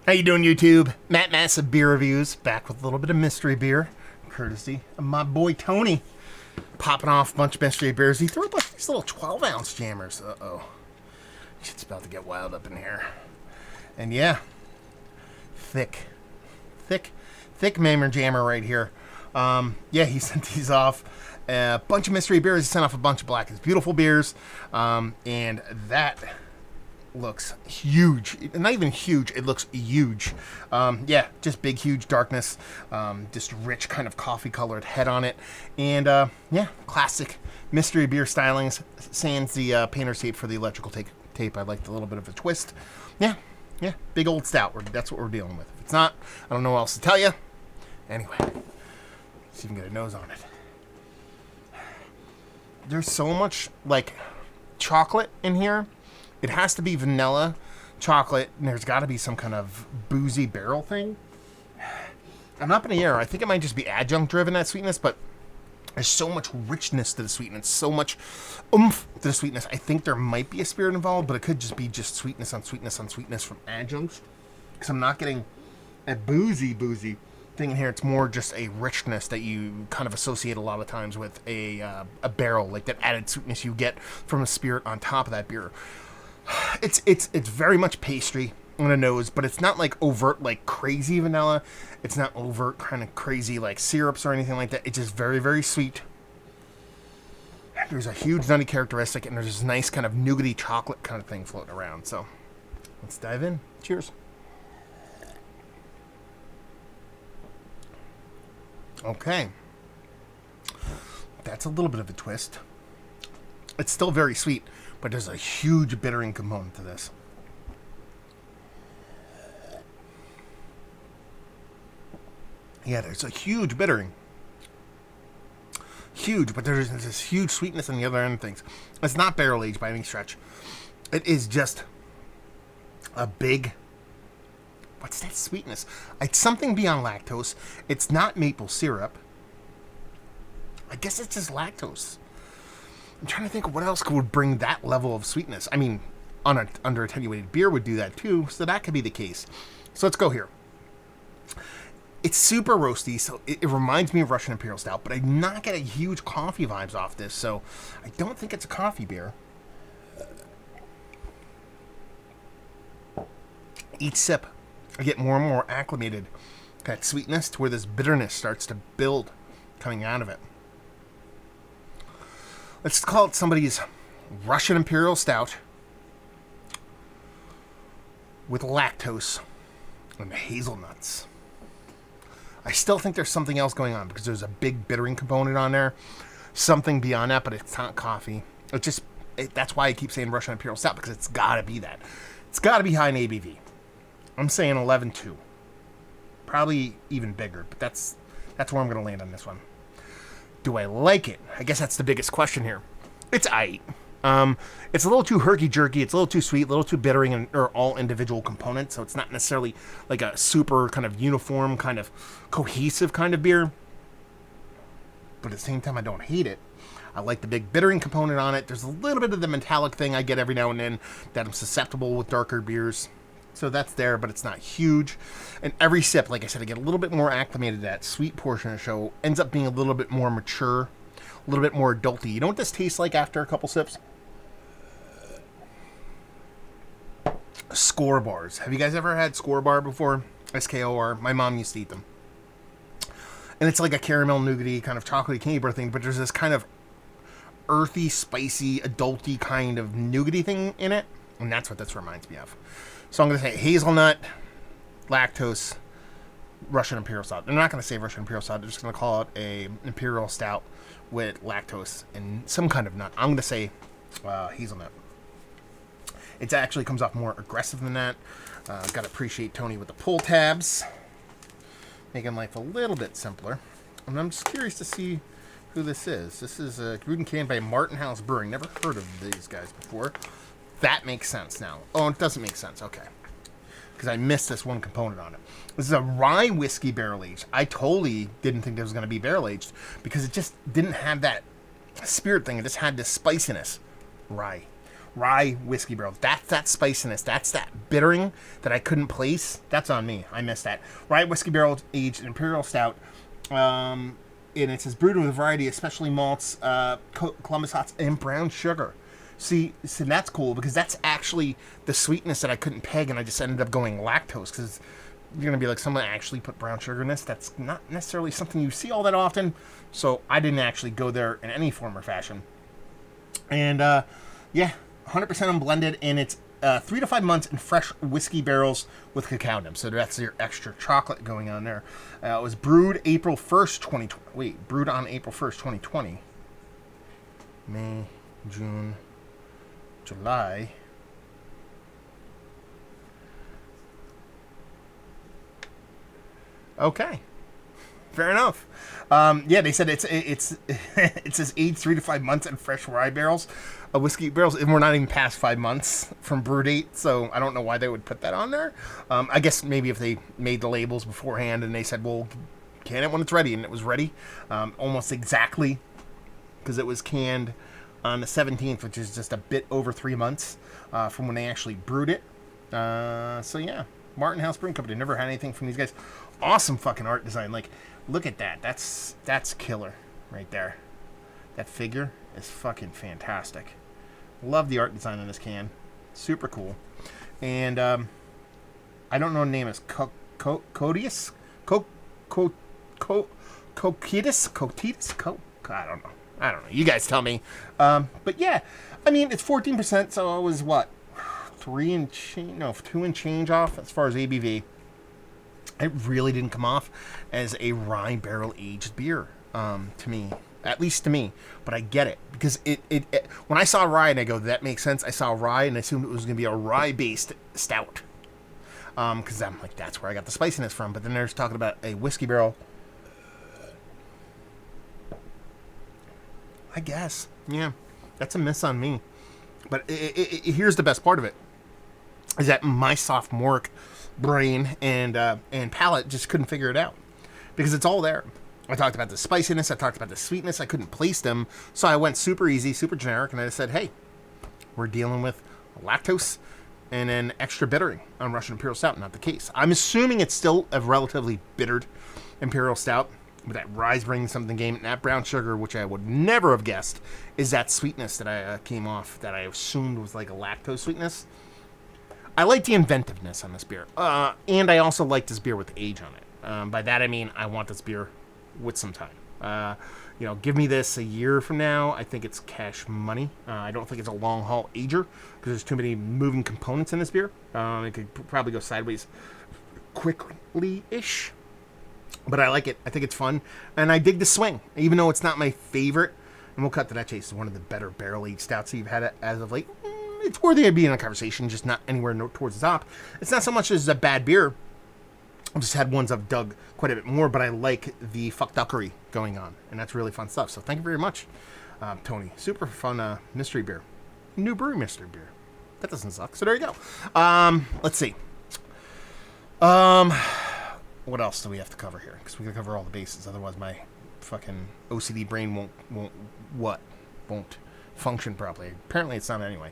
How you doing, YouTube? Matt Massive Beer Reviews, back with a little bit of mystery beer, courtesy of my boy Tony. Popping off a bunch of mystery beers. He threw up like these little 12-ounce jammers. Uh-oh. Shit's about to get wild up in here. And yeah, thick Mamer jammer right here. Yeah, he sent these off. A bunch of mystery beers. He sent off a bunch of Black is Beautiful beers. And that looks huge. Not even huge, it looks huge. Yeah, just big, huge darkness. Just rich kind of coffee colored head on it. And yeah, classic mystery beer stylings. Sans the painter's tape for the electrical tape. I liked a little bit of a twist. Yeah, big old stout. That's what we're dealing with. If it's not, I don't know what else to tell you. Anyway, let's even get a nose on it. There's so much like chocolate in here. It has to be vanilla, chocolate, and there's got to be some kind of boozy barrel thing. I'm up in the air. I think it might just be adjunct-driven, that sweetness, but there's so much richness to the sweetness, so much oomph to the sweetness. I think there might be a spirit involved, but it could just be just sweetness on sweetness on sweetness from adjuncts. Because I'm not getting a boozy thing in here. It's more just a richness that you kind of associate a lot of times with a barrel, like that added sweetness you get from a spirit on top of that beer. It's very much pastry on the nose, but it's not like overt like crazy vanilla. It's not overt kind of crazy like syrups or anything like that. It's just very, very sweet. There's a huge nutty characteristic, and there's this nice kind of nougaty chocolate kind of thing floating around. So let's dive in. Cheers. Okay. That's a little bit of a twist. It's still very sweet, but there's a huge bittering component to this. Yeah, there's a huge bittering. Huge, but there's this huge sweetness on the other end of things. It's not barrel aged by any stretch. It is just a big... What's that sweetness? It's something beyond lactose. It's not maple syrup. I guess it's just lactose. I'm trying to think of what else would bring that level of sweetness. I mean, under attenuated beer would do that too, so that could be the case. So let's go here. It's super roasty, so it reminds me of Russian Imperial Stout, but I do not get a huge coffee vibes off this, so I don't think it's a coffee beer. Each sip, I get more and more acclimated to that sweetness to where this bitterness starts to build coming out of it. Let's call it somebody's Russian Imperial Stout with lactose and hazelnuts. I still think there's something else going on because there's a big bittering component on there. Something beyond that, but it's not coffee. That's why I keep saying Russian Imperial Stout, because it's got to be that. It's got to be high in ABV. I'm saying 11.2. Probably even bigger, but that's where I'm going to land on this one. Do I like it? I guess that's the biggest question here. It's aight. It's a little too herky-jerky. It's a little too sweet, a little too bittering, or all individual components, so it's not necessarily like a super kind of uniform, kind of cohesive kind of beer. But at the same time, I don't hate it. I like the big bittering component on it. There's a little bit of the metallic thing I get every now and then that I'm susceptible with darker beers. So that's there, but it's not huge. And every sip, like I said, I get a little bit more acclimated to that sweet portion of the show. Ends up being a little bit more mature, a little bit more adulty. You know what this tastes like after a couple sips? Skor bars. Have you guys ever had Skor bar before? SKOR. My mom used to eat them. And it's like a caramel nougaty kind of chocolatey candy bar thing, but there's this kind of earthy, spicy, adulty kind of nougaty thing in it. And that's what this reminds me of. So I'm going to say hazelnut, lactose, Russian Imperial Stout. I'm not going to say Russian Imperial Stout. I'm just going to call it a Imperial Stout with lactose and some kind of nut. I'm going to say hazelnut. It actually comes off more aggressive than that. Got to appreciate Tony with the pull tabs, making life a little bit simpler. And I'm just curious to see who this is. This is brewed and canned by Martin House Brewing. Never heard of these guys before. That makes sense now. Oh, it doesn't make sense. Okay. Because I missed this one component on it. This is a rye whiskey barrel aged. I totally didn't think it was going to be barrel aged because it just didn't have that spirit thing. It just had this spiciness. Rye. rye whiskey barrels. That's that spiciness. That's that bittering that I couldn't place. That's on me. I missed that. Rye whiskey barrel aged imperial stout. And it says brewed with a variety of specialty malts, Columbus hops, and brown sugar. See, so that's cool because that's actually the sweetness that I couldn't peg, and I just ended up going lactose because you're going to be like, someone actually put brown sugar in this? That's not necessarily something you see all that often, so I didn't actually go there in any form or fashion. And, yeah, 100% unblended, and it's 3 to 5 months in fresh whiskey barrels with cacao nibs, so that's your extra chocolate going on there. It was brewed April 1st, 2020. Wait, brewed on April 1st, 2020. May, June, July. Okay, fair enough. Yeah, they said it's it says aged 3 to 5 months in fresh rye barrels, whiskey barrels, and we're not even past 5 months from brew date. So I don't know why they would put that on there. I guess maybe if they made the labels beforehand and they said, "Well, can it when it's ready," and it was ready, almost exactly, because it was canned on the 17th, which is just a bit over 3 months from when they actually brewed it. So yeah, Martin House Brewing Company. Never had anything from these guys. Awesome fucking art design. Like, look at that. That's killer right there. That figure is fucking fantastic. Love the art design on this can. Super cool. And I don't know the name. Is Cotius? Cotitus? I don't know. You guys tell me. But yeah, I mean, it's 14%, so it was what? 2 and change off as far as ABV. It really didn't come off as a rye barrel aged beer, to me, at least to me. But I get it because it when I saw rye and I go, that makes sense. I saw rye and I assumed it was going to be a rye based stout, because I'm like, that's where I got the spiciness from. But then there's talking about a whiskey barrel. I guess, yeah, that's a miss on me. But here's the best part of it: is that my sophomoric brain and palate just couldn't figure it out because it's all there. I talked about the spiciness, I talked about the sweetness, I couldn't place them, so I went super easy, super generic, and I just said, hey, we're dealing with lactose and then extra bittering on Russian Imperial Stout. Not the case. I'm assuming it's still a relatively bittered Imperial Stout, but that rye's bringing something game, and that brown sugar, which I would never have guessed, is that sweetness that I came off, that I assumed was like a lactose sweetness. I like the inventiveness on this beer, and I also like this beer with age on it. By that I mean I want this beer with some time. Give me this a year from now. I think it's cash money. I don't think it's a long haul ager because there's too many moving components in this beer. It could probably go sideways quickly-ish, but I like it. I think it's fun, and I dig the swing, even though it's not my favorite. And we'll cut to that chase. It's one of the better barrel-aged stouts that you've had as of late. It's worthy of being in a conversation, just not anywhere towards the top. It's not so much as a bad beer. I've just had ones I've dug quite a bit more, but I like the fuckduckery going on, and that's really fun stuff. So thank you very much, Tony. Super fun mystery beer. New brewery mystery beer. That doesn't suck. So there you go. Let's see. What else do we have to cover here? Because we got to cover all the bases. Otherwise, my fucking OCD brain won't function properly. Apparently it's not anyway.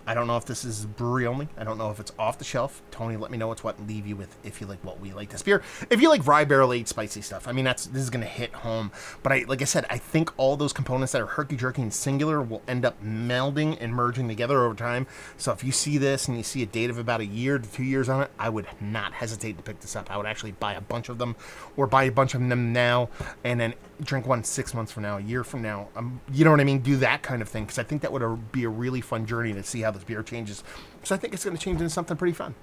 I don't know if this is brewery only. I don't know if it's off the shelf. Tony, let me know what's what and leave you with if you like what we like this beer. If you like rye barrel aged spicy stuff, I mean, this is going to hit home. But like I said, I think all those components that are herky-jerky and singular will end up melding and merging together over time. So if you see this and you see a date of about a year to 2 years on it, I would not hesitate to pick this up. I would actually buy a bunch of them or buy a bunch of them now and then drink one 6 months from now, a year from now. You know what I mean? Do that kind of thing because I think that would be a really fun journey to see how this beer changes. So I think it's going to change into something pretty fun.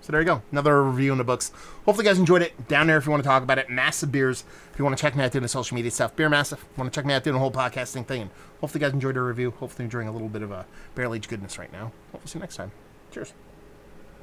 So there you go. Another review in the books. Hopefully you guys enjoyed it. Down there if you want to talk about it. Massive Beers. If you want to check me out doing the social media stuff. Beer Massive. Want to check me out doing the whole podcasting thing. And hopefully you guys enjoyed the review. Hopefully you're enjoying a little bit of a barrel-aged goodness right now. Hopefully see you next time. Cheers.